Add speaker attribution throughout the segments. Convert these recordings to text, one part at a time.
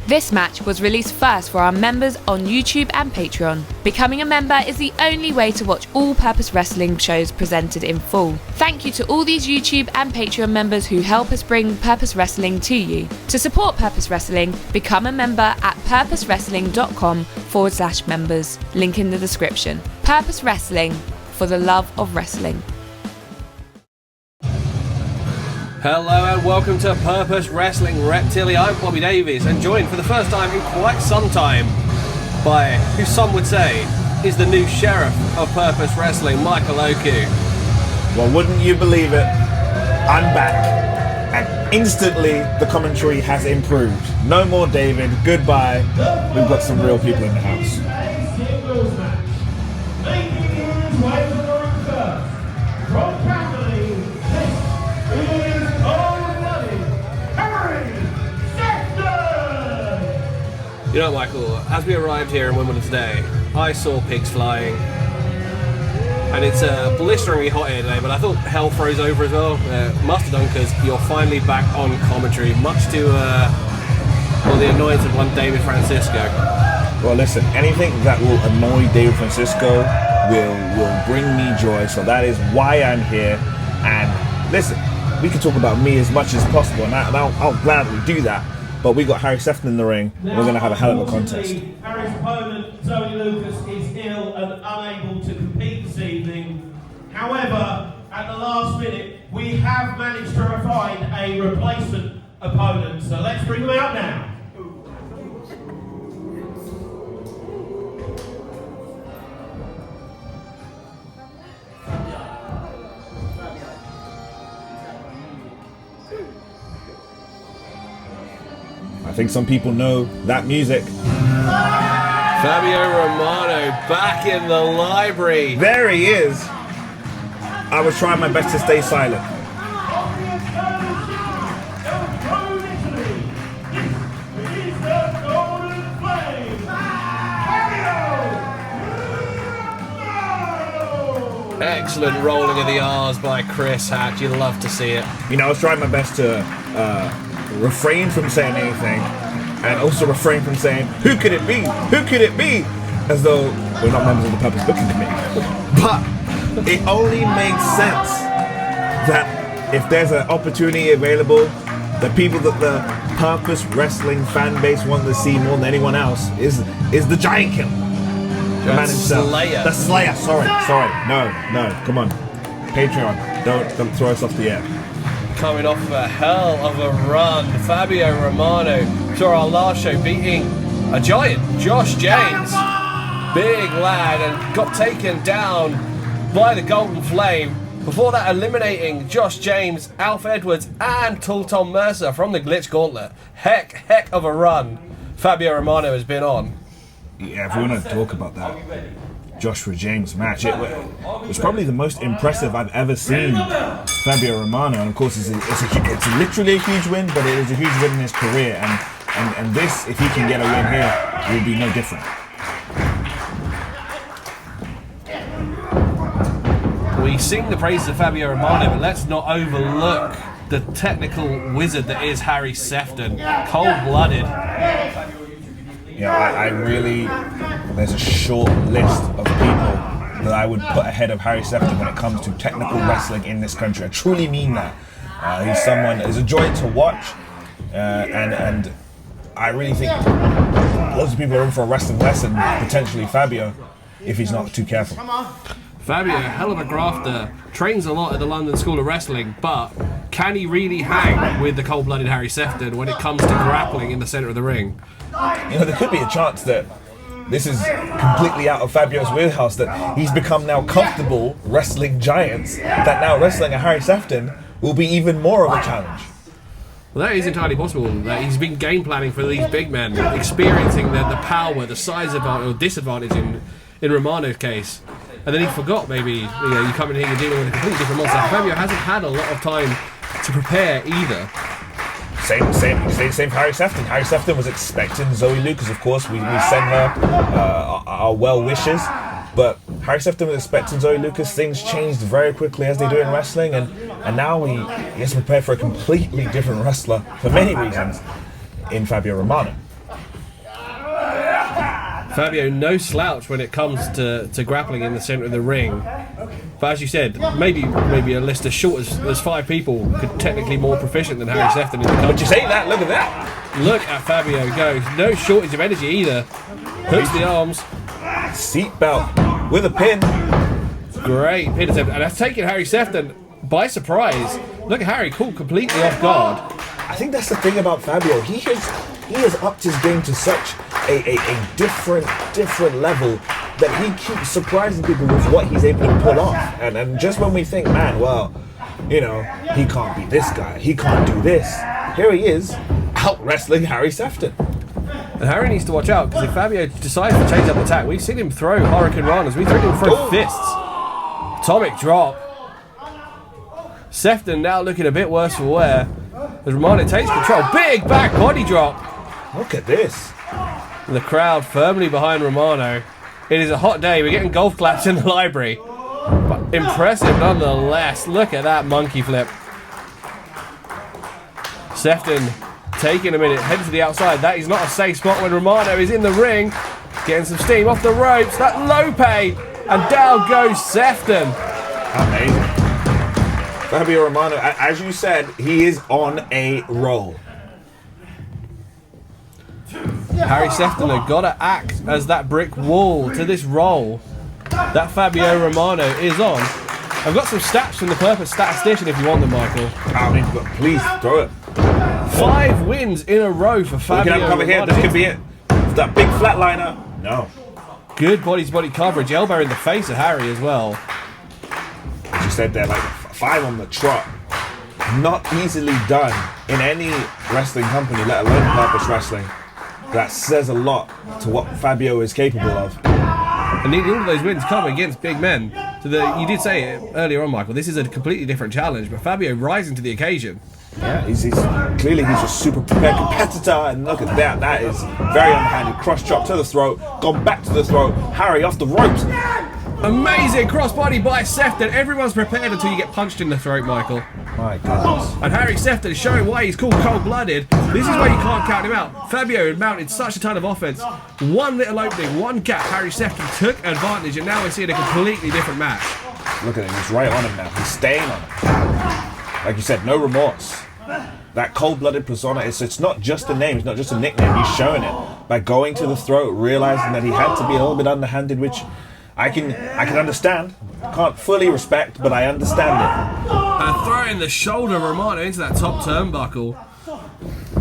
Speaker 1: This match was released first for our members on YouTube and Patreon. Becoming a member is the only way to watch all Purpose Wrestling shows presented in full. Thank you to all these YouTube and Patreon members who help us bring Purpose Wrestling to you. To support Purpose Wrestling, become a member at purposewrestling.com/members. Link in the description. Purpose Wrestling, for the love of wrestling.
Speaker 2: Hello and welcome to Purpose Wrestling Reptilia. I'm Bobby Davies and joined for the first time in quite some time by, who some would say, is the new sheriff of Purpose Wrestling, Michael Oku.
Speaker 3: Well, wouldn't you believe it? I'm back. And instantly the commentary has improved. No more David, goodbye. We've got some real people in the house.
Speaker 2: You know, Michael, as we arrived here in Wimbledon today, I saw pigs flying. And it's blisteringly hot here today, but I thought hell froze over as well. Must have done, because you're finally back on commentary, much to the annoyance of one David Francisco.
Speaker 3: Well, listen, anything that will annoy David Francisco will bring me joy, so that is why I'm here. And listen, we can talk about me as much as possible, and I'll gladly do that. But we got Harry Sefton in the ring. We're going to have a hell of a contest.
Speaker 4: Harry's opponent, Zoe Lucas, is ill and unable to compete this evening. However, at the last minute, we have managed to find a replacement opponent. So let's bring them out now.
Speaker 3: I think some people know that music.
Speaker 2: Fabio Romano back in the library.
Speaker 3: There he is. I was trying my best to stay silent.
Speaker 2: Excellent rolling of the R's by Chris Hatch. You love to see it.
Speaker 3: You know, I was trying my best to refrain from saying anything, and also refrain from saying, who could it be? Who could it be? As though we're not members of the Purpose Booking Committee. But it only makes sense that if there's an opportunity available, the people that the Purpose Wrestling fan base want to see more than anyone else is the Giant Killer. The man himself.
Speaker 2: Slayer.
Speaker 3: The Slayer, sorry. No, come on. Patreon, don't throw us off the air.
Speaker 2: Coming off of a hell of a run, Fabio Romano saw our last show beating a giant, Josh James. Big lad, and got taken down by the Golden Flame. Before that, eliminating Josh James, Alf Edwards, and Tall Tom Mercer from the Glitch Gauntlet. Heck of a run Fabio Romano has been on.
Speaker 3: Yeah, if we want to talk about that Joshua James match, it was probably the most impressive I've ever seen Fabio Romano, and of course it's literally a huge win, but it is a huge win in his career, and this, if he can get a win here, will be no different.
Speaker 2: We sing the praises of Fabio Romano, but let's not overlook the technical wizard that is Harry Sefton, cold-blooded.
Speaker 3: Yeah, I really, there's a short list of people that I would put ahead of Harry Sefton when it comes to technical wrestling in this country. I truly mean that. He's a joy to watch, and I really think lots of people are in for a wrestling lesson, potentially Fabio, if he's not too careful.
Speaker 2: Fabio, hell of a grafter, trains a lot at the London School of Wrestling, but can he really hang with the cold-blooded Harry Sefton when it comes to grappling in the centre of the ring?
Speaker 3: You know, there could be a chance that this is completely out of Fabio's wheelhouse, that he's become now comfortable wrestling giants, that now wrestling a Harry Sefton will be even more of a challenge.
Speaker 2: Well, that is entirely possible. That he's been game planning for these big men, experiencing the power, the size advantage or disadvantage in Romano's case. And then he forgot, maybe, you come in here, you're dealing with a completely different monster. Fabio hasn't had a lot of time to prepare either.
Speaker 3: Same for Harry Sefton. Harry Sefton was expecting Zoe Lucas, of course. We send her our well wishes. But Harry Sefton was expecting Zoe Lucas. Things changed very quickly as they do in wrestling, and now he has to prepare for a completely different wrestler for many reasons in Fabio Romano.
Speaker 2: Fabio, no slouch when it comes to grappling in the centre of the ring. But as you said, maybe a list as short as 5 people could technically more proficient than Harry Sefton in the country.
Speaker 3: But you say that, look at that.
Speaker 2: Look at Fabio go. No shortage of energy either. Hooks the arms.
Speaker 3: Seatbelt with a pin.
Speaker 2: Great pin attempt. And that's taken Harry Sefton by surprise. Look at Harry caught completely off guard.
Speaker 3: I think that's the thing about Fabio. He has upped his game to such a different level that he keeps surprising people with what he's able to pull off. And just when we think, man, well, you know, he can't be this guy, he can't do this, here he is, out wrestling Harry Sefton.
Speaker 2: And Harry needs to watch out, because if Fabio decides to change up the attack, we've seen him throw Hurricane Ranas, we've seen him throw fists. Atomic drop. Sefton now looking a bit worse for wear. As Romano takes control. Big back body drop.
Speaker 3: Look at this.
Speaker 2: And the crowd firmly behind Romano. It is a hot day. We're getting golf claps in the library. But impressive nonetheless. Look at that monkey flip. Sefton taking a minute, heading to the outside. That is not a safe spot when Romano is in the ring. Getting some steam off the ropes. That low pay. And down goes Sefton.
Speaker 3: Amazing. Fabio Romano, as you said, he is on a roll.
Speaker 2: Harry Sefton has got to act as that brick wall to this roll that Fabio Romano is on. I've got some stats from the Purpose Statistician if you want them, Michael.
Speaker 3: I mean, but please throw it.
Speaker 2: 5 wins in a row for Fabio
Speaker 3: We can have cover here.
Speaker 2: Romano.
Speaker 3: This could be it. That big flatliner. No.
Speaker 2: Good body-to-body coverage. Elbow in the face of Harry as well.
Speaker 3: As you said there, like 5 on the trot. Not easily done in any wrestling company, let alone Purpose Wrestling. That says a lot to what Fabio is capable of.
Speaker 2: And all of those wins come against big men. So you did say it earlier on, Michael, this is a completely different challenge, but Fabio rising to the occasion.
Speaker 3: Yeah, he's clearly he's a super prepared competitor, and look at that. That is very underhanded. Cross chop to the throat, gone back to the throat. Harry off the ropes.
Speaker 2: Amazing crossbody by Sefton. Everyone's prepared until you get punched in the throat, Michael.
Speaker 3: My goodness.
Speaker 2: And Harry Sefton is showing why he's called cold-blooded. This is why you can't count him out. Fabio had mounted such a ton of offense. One little opening, one gap. Harry Sefton took advantage, and now we're seeing a completely different match.
Speaker 3: Look at him. He's right on him now. He's staying on him. Like you said, no remorse. That cold-blooded persona, it's not just a name, it's not just a nickname. He's showing it by going to the throat, realizing that he had to be a little bit underhanded, which I can understand. Can't fully respect, but I understand it.
Speaker 2: And throwing the shoulder of Romano into that top turnbuckle.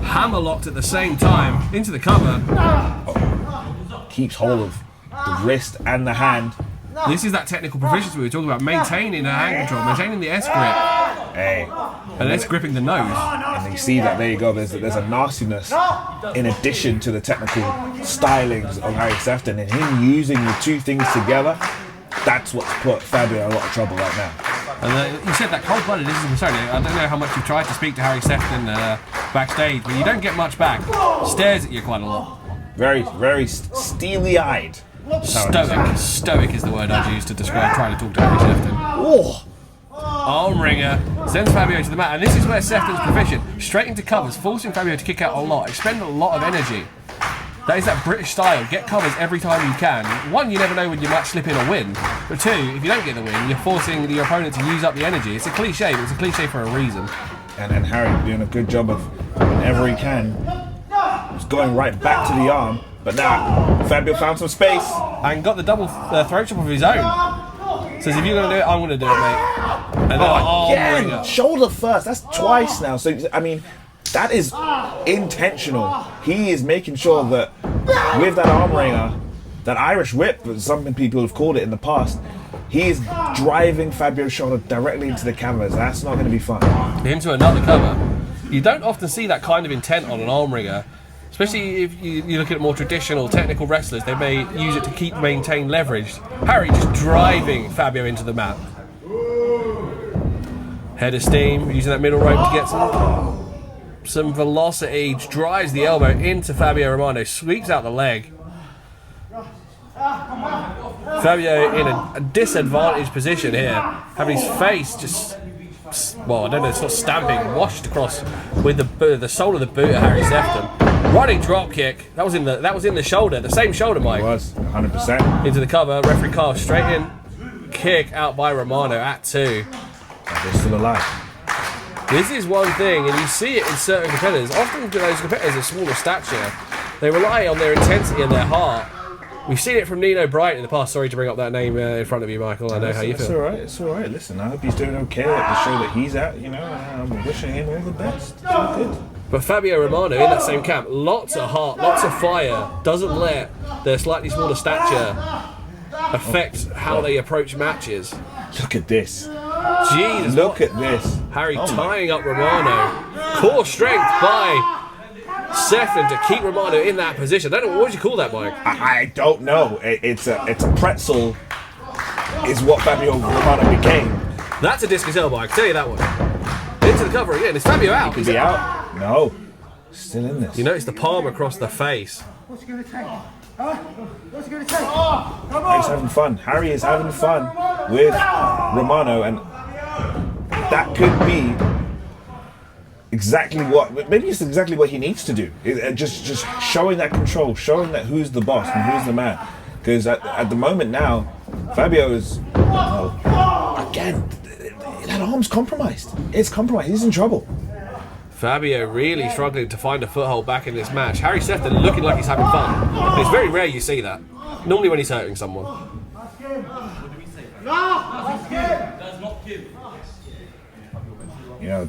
Speaker 2: Hammer locked at the same time into the cover.
Speaker 3: Keeps hold of the wrist and the hand.
Speaker 2: This is that technical proficiency we were talking about, maintaining a hand control, maintaining the S-grip.
Speaker 3: Hey.
Speaker 2: And S-gripping the nose.
Speaker 3: And you see that, there you go, there's a nastiness in addition to the technical stylings of Harry Sefton, and him using the two things together, that's what's put Fabio in a lot of trouble right now.
Speaker 2: And you said that cold-blooded isn't concerned. I don't know how much you've tried to speak to Harry Sefton backstage, but you don't get much back. Stares at you quite a lot.
Speaker 3: Very, very steely-eyed.
Speaker 2: Stoic is the word I'd use to describe trying to talk to Harry Sefton.
Speaker 3: Oh.
Speaker 2: Arm wringer sends Fabio to the mat, and this is where Sefton's proficient. Straight into covers, forcing Fabio to kick out a lot, expend a lot of energy. That is that British style. Get covers every time you can. One, you never know when you might slip in or win. But two, if you don't get the win, you're forcing your opponent to use up the energy. It's a cliche, but it's a cliche for a reason.
Speaker 3: And Harry doing a good job of whenever he can. He's going right back to the arm. But now, Fabio found some space.
Speaker 2: And got the double throat chop of his own. Says, if you're going to do it, I'm going to do it, mate. And then arm ringer.
Speaker 3: Shoulder first. That's twice now. So, I mean, that is intentional. He is making sure that with that arm ringer, that Irish whip, as some people have called it in the past, he is driving Fabio's shoulder directly into the canvas. That's not going to be fun.
Speaker 2: Into another cover. You don't often see that kind of intent on an arm ringer. Especially if you look at more traditional technical wrestlers, they may use it to maintain leverage. Harry just driving Fabio into the mat. Head of steam, using that middle rope to get some velocity. Drives the elbow into Fabio Romano, sweeps out the leg. Fabio in a disadvantaged position here, having his face just, well, I don't know, it's not stamping, washed across with the sole of the boot of Harry Sefton. Running drop kick. That was in the shoulder, the same shoulder, Mike.
Speaker 3: It was 100%.
Speaker 2: Into the cover. Referee calls straight in. Kick out by Romano at 2.
Speaker 3: They're still alive.
Speaker 2: This is one thing, and you see it in certain competitors. Often those competitors of smaller stature, they rely on their intensity and their heart. We've seen it from Nino Bryant in the past. Sorry to bring up that name in front of you, Michael. I know how you feel.
Speaker 3: It's all right. It's all right. Listen, I hope he's doing okay at the show that he's at. You know, I'm wishing him all the best. It's all good.
Speaker 2: But Fabio Romano in that same camp, lots of heart, lots of fire, doesn't let their slightly smaller stature affect how they approach matches.
Speaker 3: Look at this.
Speaker 2: Jesus,
Speaker 3: Look at this.
Speaker 2: Harry tying up Romano. Core strength by Sefton to keep Romano in that position. I don't know, what would you call that, Mike?
Speaker 3: I don't know. It's a pretzel is what Fabio Romano became.
Speaker 2: That's a discus elbow, I can tell you that one. Into the cover again. Is Fabio out?
Speaker 3: He could be out. No. Still in this.
Speaker 2: You notice the palm across the face.
Speaker 5: What's it going to take? Huh? What's it going to take? Come on!
Speaker 3: He's having fun. Harry is having fun with Romano, and that could be exactly what, maybe it's exactly what he needs to do. Just showing that control, showing that who's the boss and who's the man. Because at the moment now, Fabio is, again, that arm's compromised. It's compromised. He's in trouble.
Speaker 2: Fabio really struggling to find a foothold back in this match. Harry Sefton looking like he's having fun. And it's very rare you see that. Normally when he's hurting someone.
Speaker 3: You know,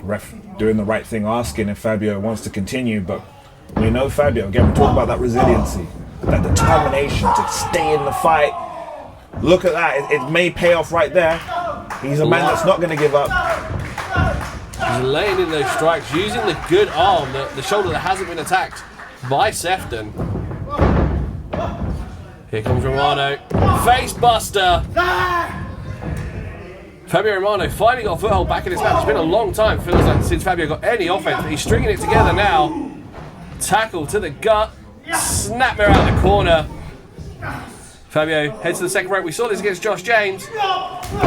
Speaker 3: ref doing the right thing, asking if Fabio wants to continue, but we know Fabio, again, we talk about that resiliency, that determination to stay in the fight. Look at that, it may pay off right there. He's a man that's not going to give up.
Speaker 2: He's laying in those strikes, using the good arm, the shoulder that hasn't been attacked by Sefton. Here comes Romano. Face buster! Fabio Romano finally got a foothold back in this match. It's been a long time, feels like, since Fabio got any offense, but he's stringing it together now. Tackle to the gut. Snap mirror out the corner. Fabio heads to the second rope. We saw this against Josh James.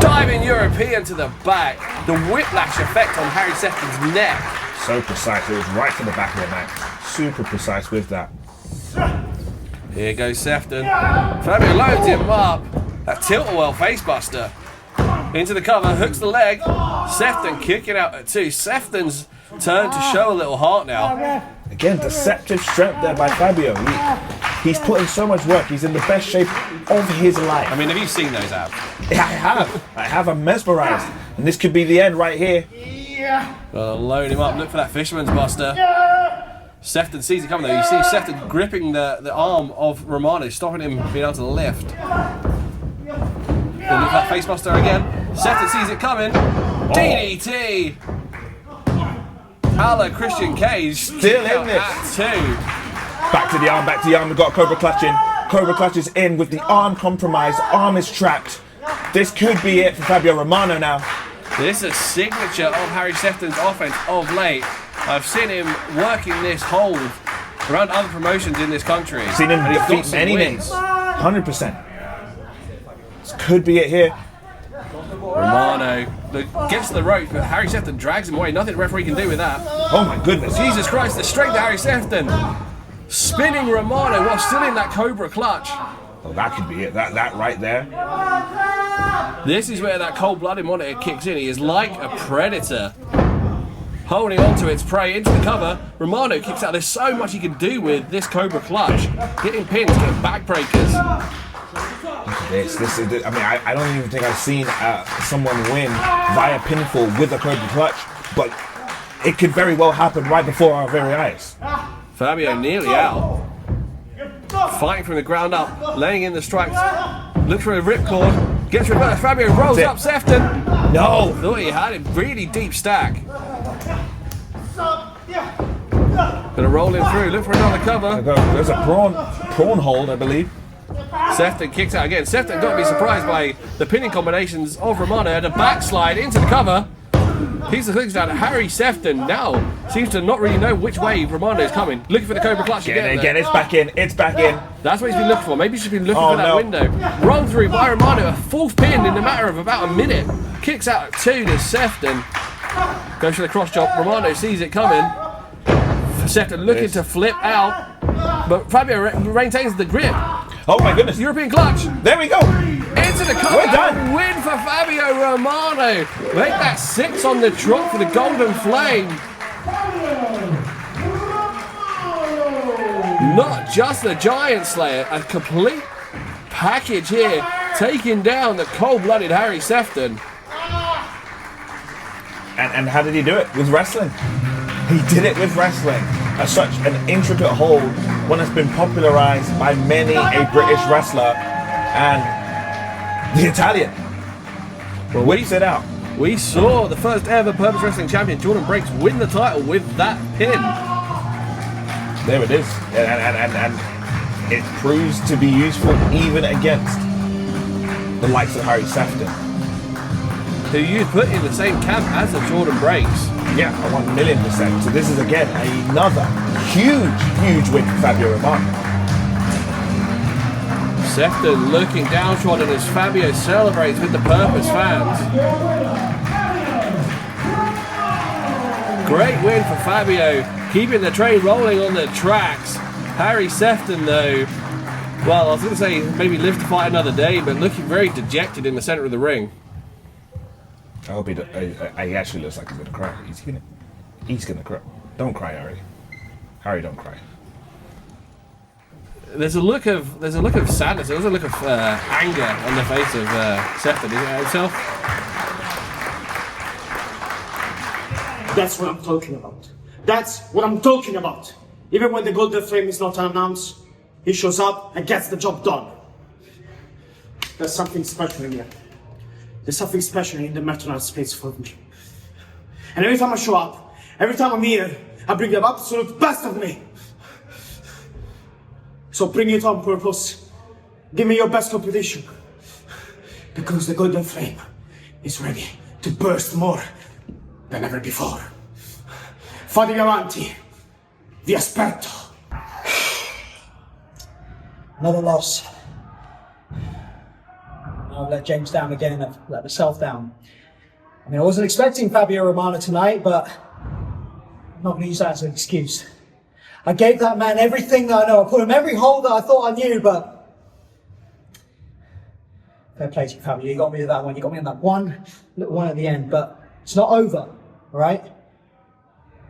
Speaker 2: Diving European to the back. The whiplash effect on Harry Sefton's neck.
Speaker 3: So precise, it was right to the back of the neck. Super precise with that.
Speaker 2: Here goes Sefton. Fabio loads him up. That tilt-a-whirl facebuster. Into the cover, hooks the leg. Sefton kicking out at 2. Sefton's turn to show a little heart now.
Speaker 3: Again, deceptive strength there by Fabio. He's put in so much work. He's in the best shape of his life.
Speaker 2: I mean, have you seen those abs?
Speaker 3: I have. I'm mesmerized. And this could be the end right here.
Speaker 2: Load him up. Look for that fisherman's buster. Sefton sees it coming though. You see Sefton gripping the arm of Romano, stopping him being able to lift. Then look at that facebuster again. Sefton sees it coming. DDT! Ala Christian Cage
Speaker 3: still in this.
Speaker 2: At 2.
Speaker 3: Back to the arm, back to the arm. We've got Cobra Clutch in. Cobra Clutch is in with the arm compromised. Arm is trapped. This could be it for Fabio Romano now.
Speaker 2: This is a signature of Harry Sefton's offense of late. I've seen him working this hold around other promotions in this country.
Speaker 3: Seen him defeat many names. 100%. This could be it here.
Speaker 2: Romano gets to the rope, but Harry Sefton drags him away. Nothing the referee can do with that.
Speaker 3: Oh my goodness.
Speaker 2: Jesus Christ, the strength of Harry Sefton. Spinning Romano while still in that Cobra Clutch.
Speaker 3: Oh, that could be it. That right there.
Speaker 2: This is where that cold-blooded monitor kicks in. He is like a predator. Holding on to its prey into the cover. Romano kicks out. There's so much he can do with this Cobra Clutch. Getting pins, getting backbreakers.
Speaker 3: This is. I mean, I don't even think I've seen someone win via pinfall with a Cobra Clutch, but it could very well happen right before our very eyes.
Speaker 2: Fabio nearly out. Fighting from the ground up, laying in the strikes. Looks for a ripcord. Gets reversed. Fabio rolls up Sefton.
Speaker 3: No!
Speaker 2: Thought he had a really deep stack. Gonna roll him through. Look for another cover.
Speaker 3: There's a prawn hold, I believe.
Speaker 2: Sefton kicks out again. Sefton got to be surprised by the pinning combinations of Romano. Had a backslide into the cover. Piece of clicks down. Harry Sefton now seems to not really know which way Romano is coming. Looking for the Cobra Clutch again.
Speaker 3: It's back in. It's back in.
Speaker 2: That's what he's been looking for. Maybe he's been looking for that window. Roll through by Romano. A fourth pin in a matter of about a minute. Kicks out at 2 to Sefton. Goes for the cross chop. Romano sees it coming. Sefton looking to flip out, but Fabio maintains the grip.
Speaker 3: Oh my goodness.
Speaker 2: European clutch.
Speaker 3: There we go.
Speaker 2: Into the cover.
Speaker 3: We're done.
Speaker 2: Win for Fabio Romano. Make that 6 on the trot for the Golden Flame. Not just the Giant Slayer, a complete package here, taking down the cold-blooded Harry Sefton.
Speaker 3: And how did he do it? With wrestling. He did it with wrestling. As such an intricate hold, one that's been popularized by many a British wrestler and the Italian. Well, we set out.
Speaker 2: We saw the first ever Purpose Wrestling champion, Jordan Breaks, win the title with that pin.
Speaker 3: There it is. And it proves to be useful even against the likes of Harry Sefton,
Speaker 2: who you put in the same camp as the Jordan Breaks.
Speaker 3: Yeah, 1,000,000%. So this is again another huge win for Fabio Romano.
Speaker 2: Sefton looking downtrodden as Fabio celebrates with the Purpose fans. Great win for Fabio, keeping the train rolling on the tracks. Harry Sefton though, well, I was going to say maybe live to fight another day, but looking very dejected in the centre of the ring.
Speaker 3: I hope he actually looks like he's gonna cry. He's gonna cry. Don't cry, Harry. Harry, don't cry.
Speaker 2: There's a look of sadness. There's a look of anger on the face of Sefton. Is it himself?
Speaker 5: That's what I'm talking about. That's what I'm talking about. Even when the Golden Flame is not announced, he shows up and gets the job done. There's something special in here. There's something special in the Merton space for me. And every time I show up, every time I'm here, I bring the absolute best of me. So bring it on purpose. Give me your best competition. Because the Golden Flame is ready to burst more than ever before. Fate avanti, vi aspetto. Another loss. I've let James down again, I've let myself down. I mean, I wasn't expecting Fabio Romano tonight, but I'm not going to use that as an excuse. I gave that man everything that I know. I put him every hole that I thought I knew, but fair play to you, Fabio. You got me to that one. You got me on that one little one at the end, but it's not over, all right?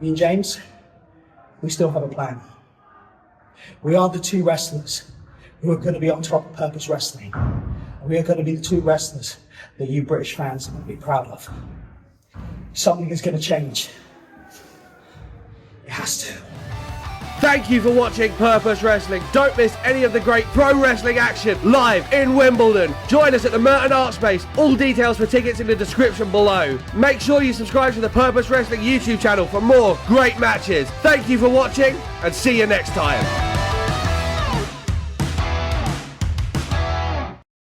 Speaker 5: Me and James, we still have a plan. We are the two wrestlers who are going to be on top of Purpose Wrestling. We are going to be the two wrestlers that you British fans are going to be proud of. Something is going to change. It has to.
Speaker 2: Thank you for watching Purpose Wrestling. Don't miss any of the great pro wrestling action live in Wimbledon. Join us at the Merton Art Space. All details for tickets in the description below. Make sure you subscribe to the Purpose Wrestling YouTube channel for more great matches. Thank you for watching and see you next time.